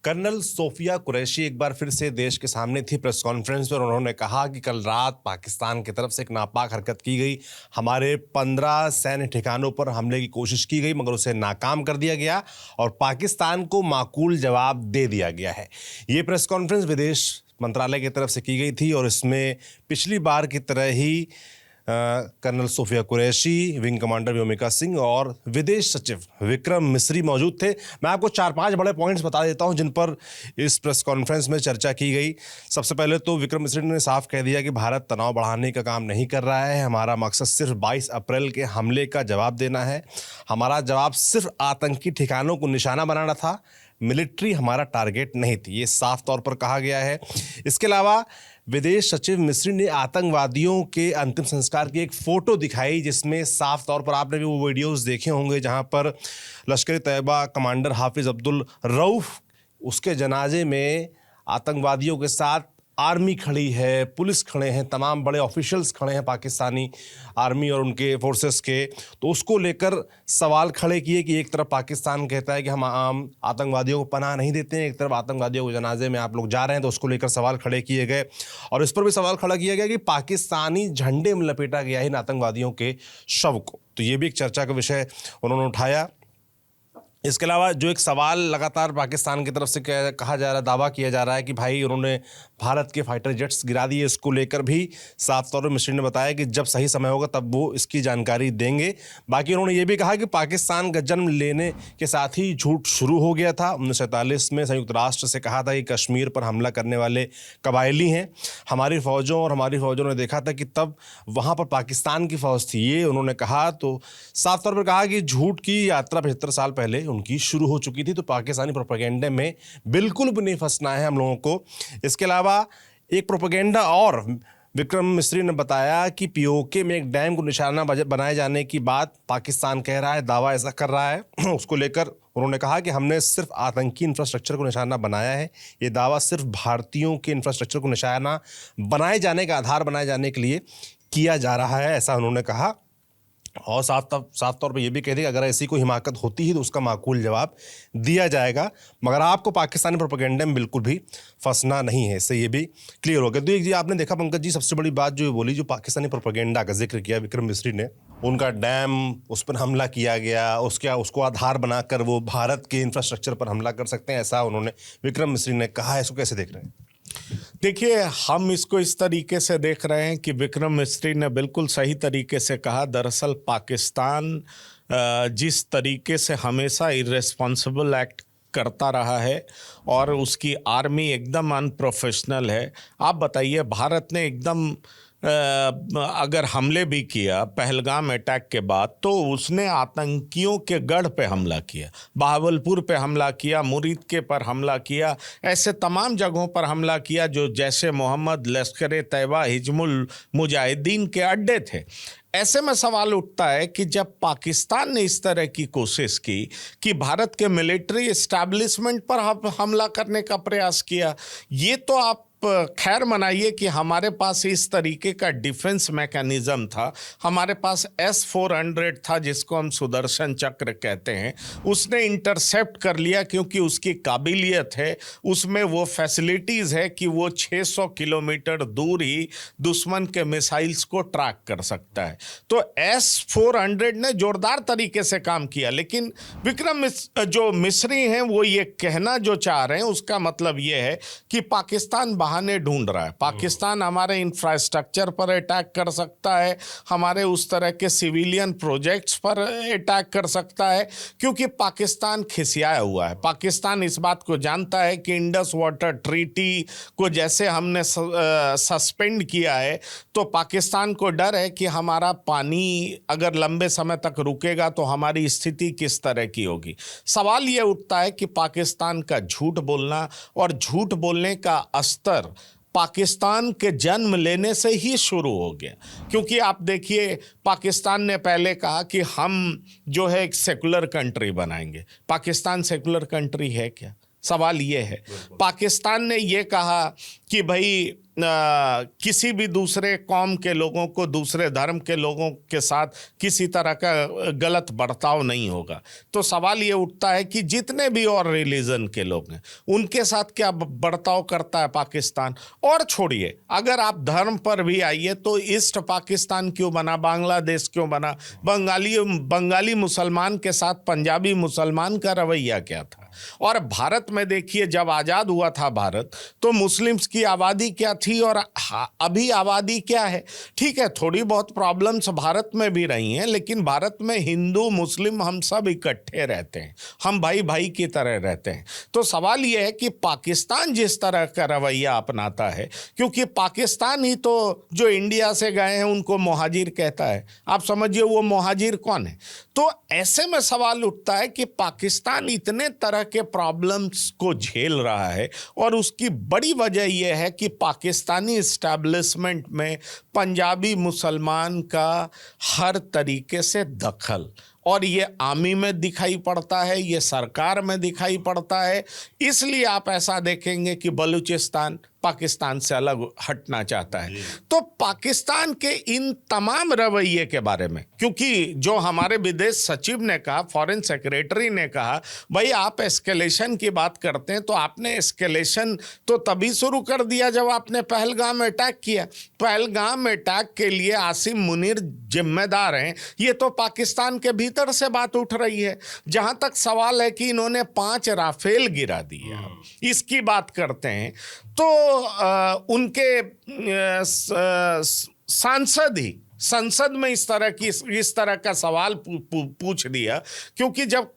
Colonel Sofiya Qureshi एक बार फिर से देश के सामने थी प्रेस कॉन्फ्रेंस में और उन्होंने कहा कि कल रात पाकिस्तान की तरफ से एक नापाक हरकत की गई। हमारे 15 सैन्य ठिकानों पर हमले की कोशिश की गई मगर उसे नाकाम कर दिया गया और पाकिस्तान को माकूल जवाब दे दिया गया है। ये प्रेस कॉन्फ्रेंस विदेश मंत्रालय की तरफ से की गई थी और इसमें पिछली बार की तरह ही colonel Sofiya Qureshi, wing commander Vyomika Singh और विदेश सचिव विक्रम मिस्री मौजूद थे। मैं आपको 4-5 बड़े पॉइंट्स बता देता हूं जिन पर इस प्रेस कॉन्फ्रेंस में चर्चा की गई। सबसे पहले तो विक्रम मिस्री ने साफ कह दिया कि भारत तनाव बढ़ाने का काम नहीं कर रहा है। हमारा मकसद सिर्फ 22 अप्रैल के हमले का जवाब देना है। हमारा जवाब सिर्फ आतंकी ठिकानों को निशाना बनाना था, मिलिट्री हमारा टारगेट नहीं थी। ये साफ तौर पर कहा गया है। इसके अलावा विदेश सचिव मिस्री ने आतंकवादियों के अंतिम संस्कार की एक फोटो दिखाई जिसमें साफ तौर पर आपने भी वो वीडियोस देखे होंगे जहां पर लश्कर तैयबा कमांडर हाफिज अब्दुल रऊफ उसके जनाजे में आतंकवादियों के साथ आर्मी खड़ी है, पुलिस खड़े हैं, तमाम बड़े ऑफिशियल्स खड़े हैं पाकिस्तानी आर्मी और उनके फोर्सेस के। तो उसको लेकर सवाल खड़े किए कि एक तरफ पाकिस्तान कहता है कि हम आम आतंकवादियों को पनाह नहीं देते हैं, एक तरफ आतंकवादियों के जनाजे में आप लोग जा रहे हैं, तो उसको लेकर सवाल खड़े किए गए। और इस पर भी सवाल खड़ा किया गया कि पाकिस्तानी झंडे में लपेटा गया इन आतंकवादियों के शव को। तो ये भी एक चर्चा का विषय उन्होंने उठाया। इसके अलावा जो एक सवाल लगातार पाकिस्तान की तरफ से कहा जा रहा है, दावा किया जा रहा है कि भाई उन्होंने भारत के फाइटर जेट्स गिरा दिए, इसको लेकर भी साफ तौर पर मिस्री ने बताया कि जब सही समय होगा तब वो इसकी जानकारी देंगे। बाकी उन्होंने ये भी कहा कि पाकिस्तान का जन्म लेने के साथ ही झूठ शुरू हो गया था। 1947 में संयुक्त राष्ट्र से कहा था कि कश्मीर पर हमला करने वाले कबायली हैं। हमारी फ़ौजों ने देखा था कि तब वहाँ पर पाकिस्तान की फ़ौज थी, ये उन्होंने कहा। तो साफ तौर पर कहा कि झूठ की यात्रा 75 साल पहले उनकी शुरू हो चुकी थी। तो पाकिस्तानी प्रोपेगेंडे में बिल्कुल भी नहीं फंसना है हम लोगों को। इसके अलावा एक प्रोपेगेंडा और विक्रम मिस्री ने बताया कि पीओके में एक डैम को निशाना बनाए जाने की बात पाकिस्तान कह रहा है, दावा ऐसा कर रहा है। उसको लेकर उन्होंने कहा कि हमने सिर्फ आतंकी इंफ्रास्ट्रक्चर को निशाना बनाया है। ये दावा सिर्फ भारतीयों के इंफ्रास्ट्रक्चर को निशाना बनाए जाने का आधार बनाए जाने के लिए किया जा रहा है, ऐसा उन्होंने कहा। और साफ तौर पे ये भी कह दिया कि अगर ऐसी कोई हिमाकत होती है तो उसका माकूल जवाब दिया जाएगा, मगर आपको पाकिस्तानी प्रोपेगेंडे में बिल्कुल भी फंसना नहीं है। इससे ये भी क्लियर हो गया। तो एक जी आपने देखा पंकज जी, सबसे बड़ी बात जो बोली, जो पाकिस्तानी प्रोपेगेंडा का जिक्र किया विक्रम मिस्री ने, उनका डैम, उस पर हमला किया गया, उसको आधार बनाकर वो भारत के इंफ्रास्ट्रक्चर पर हमला कर सकते हैं, ऐसा उन्होंने विक्रम मिस्री ने कहा है। इसको कैसे देख रहे हैं? देखिए, हम इसको इस तरीके से देख रहे हैं कि विक्रम मिस्री ने बिल्कुल सही तरीके से कहा। दरअसल पाकिस्तान जिस तरीके से हमेशा इर्रेस्पॉन्सिबल एक्ट करता रहा है और उसकी आर्मी एकदम अनप्रोफेशनल है। आप बताइए, भारत ने एकदम अगर हमले भी किया पहलगाम अटैक के बाद, तो उसने आतंकियों के गढ़ पे हमला किया, बहावलपुर पे हमला किया, मुरीद के पर हमला किया, ऐसे तमाम जगहों पर हमला किया जो जैसे मोहम्मद, लश्कर तैयबा, हिजबुल मुजाहिदीन के अड्डे थे। ऐसे में सवाल उठता है कि जब पाकिस्तान ने इस तरह की कोशिश की कि भारत के मिलिट्री एस्टैब्लिशमेंट पर हमला करने का प्रयास किया, ये तो आप खैर मनाइए कि हमारे पास इस तरीके का डिफेंस मैकेनिज्म था। हमारे पास S-400 था जिसको हम सुदर्शन चक्र कहते हैं। उसने इंटरसेप्ट कर लिया क्योंकि उसकी काबिलियत है, उसमें वो फैसिलिटीज़ है कि वो 600 किलोमीटर दूर ही दुश्मन के मिसाइल्स को ट्रैक कर सकता है। तो S-400 ने जोरदार तरीके से काम किया। लेकिन विक्रम जो मिस्री हैं वो ये कहना जो चाह रहे हैं, उसका मतलब ये है कि पाकिस्तान बहाने ढूंढ रहा है। पाकिस्तान हमारे इंफ्रास्ट्रक्चर पर अटैक कर सकता है, हमारे उस तरह के सिविलियन प्रोजेक्ट्स पर अटैक कर सकता है, क्योंकि पाकिस्तान खिसियाया हुआ है। पाकिस्तान इस बात को जानता है कि इंडस वाटर ट्रीटी को जैसे हमने सस्पेंड किया है, तो पाकिस्तान को डर है कि हमारा पानी अगर लंबे समय तक रुकेगा तो हमारी स्थिति किस तरह की होगी। सवाल ये उठता है कि पाकिस्तान का झूठ बोलना और झूठ बोलने का स्तर पाकिस्तान के जन्म लेने से ही शुरू हो गया। क्योंकि आप देखिए, पाकिस्तान ने पहले कहा कि हम जो है एक सेकुलर कंट्री बनाएंगे। पाकिस्तान सेकुलर कंट्री है क्या? सवाल ये है। पाकिस्तान ने ये कहा कि भाई किसी भी दूसरे कौम के लोगों को, दूसरे धर्म के लोगों के साथ किसी तरह का गलत बर्ताव नहीं होगा। तो सवाल ये उठता है कि जितने भी और रिलीजन के लोग हैं उनके साथ क्या बर्ताव करता है पाकिस्तान। और छोड़िए, अगर आप धर्म पर भी आइए तो ईस्ट पाकिस्तान क्यों बना, बांग्लादेश क्यों बना, बंगाली मुसलमान के साथ पंजाबी मुसलमान का रवैया क्या था। और भारत में देखिए, जब आज़ाद हुआ था भारत, तो मुस्लिम्स की आबादी क्या थी और अभी आबादी क्या है। ठीक है, थोड़ी बहुत प्रॉब्लम्स भारत में भी रही हैं, लेकिन भारत में हिंदू मुस्लिम हम सब इकट्ठे रहते हैं, हम भाई भाई की तरह रहते हैं। तो सवाल यह है कि पाकिस्तान जिस तरह का रवैया अपनाता है, क्योंकि पाकिस्तान ही तो जो इंडिया से गए हैं उनको मुहाजिर कहता है, आप समझिए वो मुहाजिर कौन है। तो ऐसे में सवाल उठता है कि पाकिस्तान इतने तरह के प्रॉब्लम्स को झेल रहा है और उसकी बड़ी वजह यह है कि पाकिस्तानी एस्टैब्लिशमेंट में पंजाबी मुसलमान का हर तरीके से दखल, और ये आर्मी में दिखाई पड़ता है, ये सरकार में दिखाई पड़ता है। इसलिए आप ऐसा देखेंगे कि बलूचिस्तान पाकिस्तान से अलग हटना चाहता है। तो पाकिस्तान के इन तमाम रवैये के बारे में, क्योंकि जो हमारे विदेश सचिव ने कहा, फॉरेन सेक्रेटरी ने कहा, भाई आप एस्केलेशन की बात करते हैं, तो आपने एस्केलेशन तो तभी शुरू कर दिया जब आपने पहलगाम में अटैक किया। पहलगाम में अटैक के लिए आसिम मुनीर जिम्मेदार हैं, ये तो पाकिस्तान के भीतर से बात उठ रही है। जहां तक सवाल है कि इन्होंने 5 राफेल गिरा दिए, इसकी बात करते हैं, तो उनके सांसद ही संसद में इस तरह का सवाल पूछ दिया, क्योंकि जब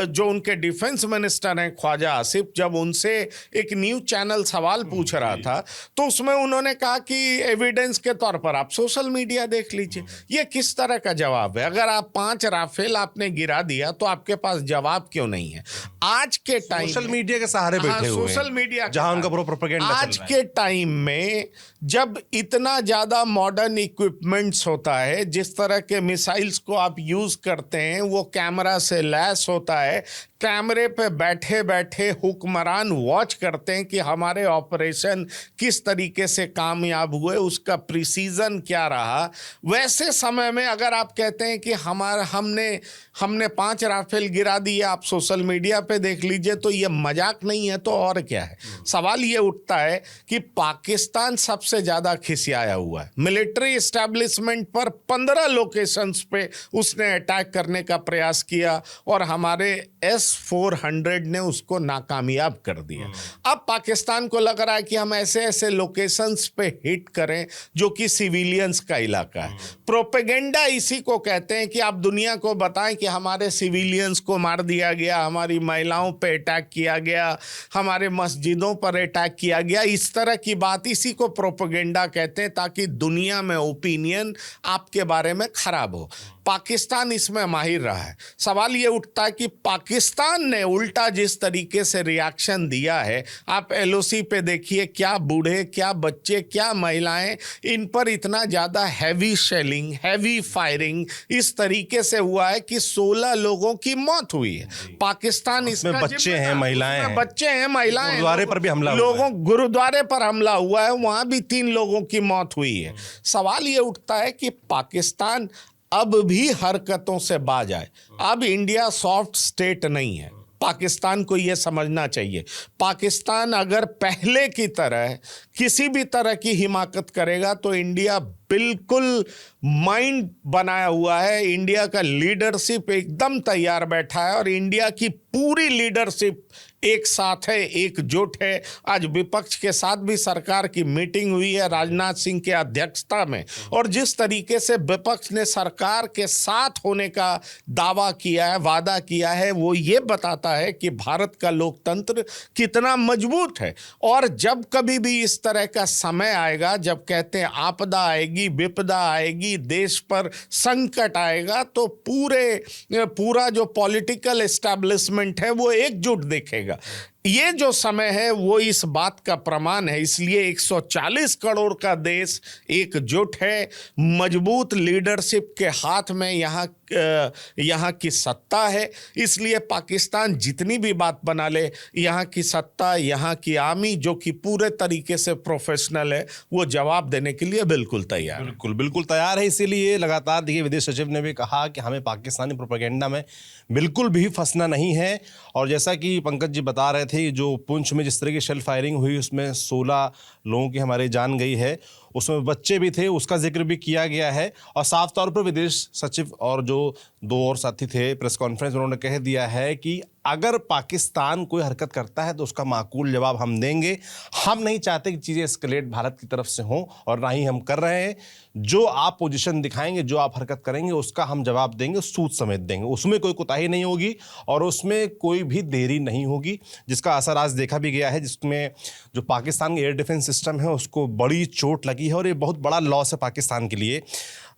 जो उनके डिफेंस मिनिस्टर हैं ख्वाजा आसिफ, जब उनसे एक न्यूज चैनल सवाल पूछ रहा था, तो उसमें उन्होंने कहा कि एविडेंस के तौर पर आप सोशल मीडिया देख लीजिए। ये किस तरह का जवाब है? अगर आप 5 राफेल आपने गिरा दिया तो आपके पास जवाब क्यों नहीं है? आज के टाइम सोशल मीडिया के सहारे बैठे हुए हैं, सोशल मीडिया जहां उनका प्रोपेगेंडा चल रहा है। आज के टाइम में जब इतना ज्यादा मॉडर्न इक्विपमेंट्स होता है, जिस तरह के मिसाइल्स को आप यूज करते हैं वो कैमरा से लैस होता है, कैमरे पे बैठे बैठे हुक्मरान वॉच करते हैं कि हमारे ऑपरेशन किस तरीके से कामयाब हुए, उसका प्रिसीजन क्या रहा। वैसे समय में अगर आप कहते हैं कि हमने 5 राफेल गिरा दिए, आप सोशल मीडिया पे देख लीजिए, तो ये मजाक नहीं है तो और क्या है। सवाल ये उठता है कि पाकिस्तान सबसे ज्यादा खिसियाया हुआ है। मिलिट्री एस्टैब्लिशमेंट पर 15 लोकेशंस पे उसने अटैक करने का प्रयास किया और हमारे S-400 ने उसको नाकामयाब कर दिया। अब पाकिस्तान को लग रहा है कि हम ऐसे ऐसे लोकेशंस पे हिट करें जो कि सिविलियंस का इलाका है। प्रोपेगेंडा इसी को कहते हैं कि आप दुनिया को बताएं कि हमारे सिविलियंस को मार दिया गया, हमारी महिलाओं पे अटैक किया गया, हमारे मस्जिदों पर अटैक किया गया। इस तरह की बात, इसी को प्रोपेगेंडा कहते हैं, ताकि दुनिया में ओपिनियन आपके बारे में खराब हो। पाकिस्तान इसमें माहिर रहा है। सवाल ये उठता है कि पाकिस्तान ने उल्टा जिस तरीके से रिएक्शन दिया है, आप LOC पे देखिए, क्या बूढ़े, क्या बच्चे, क्या महिलाएं, इन पर इतना ज़्यादा हैवी शेलिंग, हैवी फायरिंग इस तरीके से हुआ है कि 16 लोगों की मौत हुई है। पाकिस्तान इसमें बच्चे हैं, महिलाएं हैं, गुरुद्वारे पर भी हमला हुआ है, गुरुद्वारे पर हमला हुआ है, वहाँ भी 3 लोगों की मौत हुई है। सवाल ये उठता है कि पाकिस्तान अब भी हरकतों से बाज आए। अब इंडिया सॉफ्ट स्टेट नहीं है, पाकिस्तान को यह समझना चाहिए। पाकिस्तान अगर पहले की तरह किसी भी तरह की हिमाकत करेगा तो इंडिया बिल्कुल माइंड बनाया हुआ है, इंडिया का लीडरशिप एकदम तैयार बैठा है और इंडिया की पूरी लीडरशिप एक साथ है, एकजुट है। आज विपक्ष के साथ भी सरकार की मीटिंग हुई है राजनाथ सिंह के अध्यक्षता में, और जिस तरीके से विपक्ष ने सरकार के साथ होने का दावा किया है, वादा किया है, वो ये बताता है कि भारत का लोकतंत्र कितना मजबूत है। और जब कभी भी इस तरह का समय आएगा, जब कहते हैं आपदा आएगी, विपदा आएगी, देश पर संकट आएगा, तो पूरा जो पॉलिटिकल एस्टैब्लिशमेंट है वो एकजुट दिखेगा। ये जो समय है वो इस बात का प्रमाण है। इसलिए 140 करोड़ का देश एकजुट है, मजबूत लीडरशिप के हाथ में यहाँ की सत्ता है। इसलिए पाकिस्तान जितनी भी बात बना ले, यहाँ की सत्ता, यहाँ की आर्मी जो कि पूरे तरीके से प्रोफेशनल है, वो जवाब देने के लिए बिल्कुल तैयार है। बिल्कुल बिल्कुल तैयार है। इसीलिए लगातार देखिए विदेश सचिव ने भी कहा कि हमें पाकिस्तानी प्रोपेगेंडा में बिल्कुल भी फंसना नहीं है। और जैसा कि पंकज जी बता रहे थे, जो पुंछ में जिस तरह की शेल फायरिंग हुई उसमें 16 लोगों की हमारी जान गई है, उसमें बच्चे भी थे, उसका जिक्र भी किया गया है। और साफ तौर पर विदेश सचिव और जो 2 और साथी थे प्रेस कॉन्फ्रेंस, उन्होंने कह दिया है कि अगर पाकिस्तान कोई हरकत करता है तो उसका माकूल जवाब हम देंगे। हम नहीं चाहते कि चीज़ें एस्केलेट भारत की तरफ से हों, और ना ही हम कर रहे हैं। जो आप पोजीशन दिखाएंगे, जो आप हरकत करेंगे, उसका हम जवाब देंगे, सूद समेत देंगे। उसमें कोई कोताही नहीं होगी और उसमें कोई भी देरी नहीं होगी, जिसका असर आज देखा भी गया है, जिसमें जो पाकिस्तान का एयर डिफेंस सिस्टम है उसको बड़ी चोट लगी है और ये बहुत बड़ा लॉस है पाकिस्तान के लिए।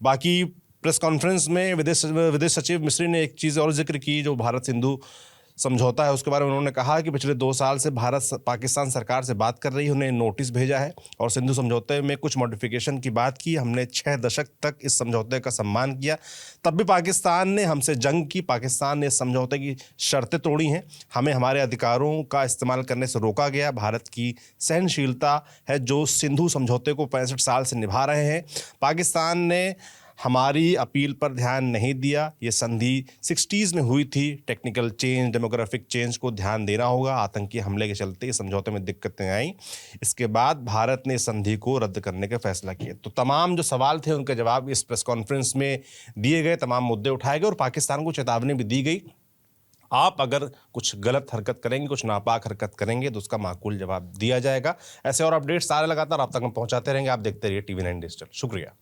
बाकी प्रेस कॉन्फ्रेंस में विदेश सचिव मिस्री ने एक चीज़ और जिक्र की, जो भारत सिंधु समझौता है उसके बारे में उन्होंने कहा कि पिछले 2 साल से भारत पाकिस्तान सरकार से बात कर रही है, उन्हें नोटिस भेजा है और सिंधु समझौते में कुछ मॉडिफिकेशन की बात की। हमने 6 दशक तक इस समझौते का सम्मान किया, तब भी पाकिस्तान ने हमसे जंग की, पाकिस्तान ने इस समझौते की शर्तें तोड़ी हैं, हमें हमारे अधिकारों का इस्तेमाल करने से रोका गया। भारत की सहनशीलता है जो सिंधु समझौते को 65 साल से निभा रहे हैं। पाकिस्तान ने हमारी अपील पर ध्यान नहीं दिया। ये संधि 60s में हुई थी। टेक्निकल चेंज, डेमोग्राफिक चेंज को ध्यान देना होगा। आतंकी हमले के चलते इस समझौते में दिक्कतें आई। इसके बाद भारत ने संधि को रद्द करने का फैसला किया। तो तमाम जो सवाल थे उनके जवाब इस प्रेस कॉन्फ्रेंस में दिए गए, तमाम मुद्दे उठाए गए और पाकिस्तान को चेतावनी भी दी गई, आप अगर कुछ गलत हरकत करेंगे, कुछ नापाक हरकत करेंगे तो उसका माकूल जवाब दिया जाएगा। ऐसे और अपडेट्स सारे लगातार आप तक हम पहुंचाते रहेंगे। आप देखते रहिए TV9 डिजिटल। शुक्रिया।